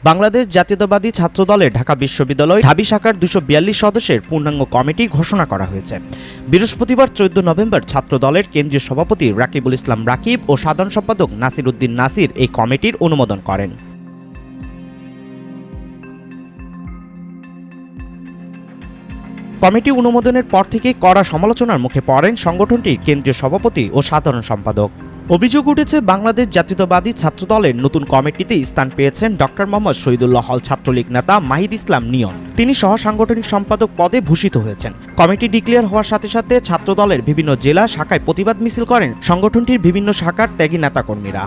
বাংলাদেশ জাতীয়তাবাদী ছাত্রদলের ঢাকা বিশ্ববিদ্যালয় ঢাবি শাখার 242 সদস্যের পূর্ণাঙ্গ কমিটি ঘোষণা করা হয়েছে। বৃহস্পতিবার 14 নভেম্বর ছাত্রদলের কেন্দ্রীয় সভাপতি রাকিবুল ইসলাম রাকিব ও সাধারণ সম্পাদক নাসির উদ্দিন নাসির এই কমিটির অনুমোদন করেন। কমিটি অনুমোদনের পর থেকেই কড়া সমালোচনার মুখে পড়েন সংগঠনটির কেন্দ্রীয় সভাপতি ও সাধারণ সম্পাদক। অভিযোগ উঠেছে, বাংলাদেশ জাতীয়তাবাদী ছাত্রদলের নতুন কমিটিতে স্থান পেয়েছেন ডক্টর মোহাম্মদ শহীদুল্লাহ হল ছাত্রলীগ নেতা মাহিদ ইসলাম নিয়ন। তিনি সহ সাংগঠনিক সম্পাদক পদে ভূষিত হয়েছেন। কমিটি ডিক্লেয়ার হওয়ার সাথে সাথে ছাত্রদলের বিভিন্ন জেলা শাখায় প্রতিবাদ মিছিল করেন সংগঠনটির বিভিন্ন শাখার ত্যাগী নেতাকর্মীরা।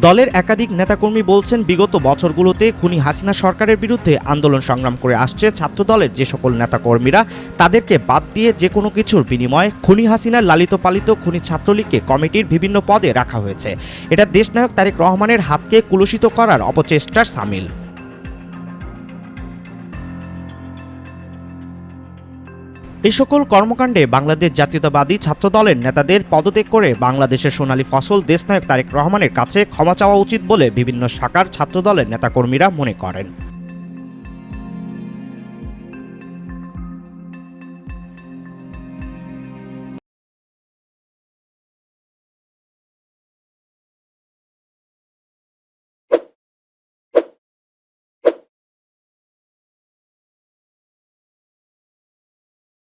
দলের একাধিক নেতাকর্মী বলছেন, বিগত বছরগুলোতে খুনি হাসিনা সরকারের বিরুদ্ধে আন্দোলন সংগ্রাম করে আসছে ছাত্রদলের যে সকল নেতাকর্মীরা, তাদেরকে বাদ দিয়ে যে কোনো কিছুর বিনিময়ে খুনি হাসিনার লালিত পালিত খুনি ছাত্রলীগকে কমিটির বিভিন্ন পদে রাখা হয়েছে। এটা দেশনায়ক তারেক রহমানের হাতকে কুলুষিত করার অপচেষ্টার সামিল। এই সকল কর্মকাণ্ডে বাংলাদেশ জাতীয়তাবাদী ছাত্রদলের নেতাদের পদত্যাগ করে বাংলাদেশের সোনালী ফসল দেশনায়ক তারেক রহমানের কাছে ক্ষমা চাওয়া উচিত বলে বিভিন্ন শাখার ছাত্রদলের নেতাকর্মীরা মনে করেন।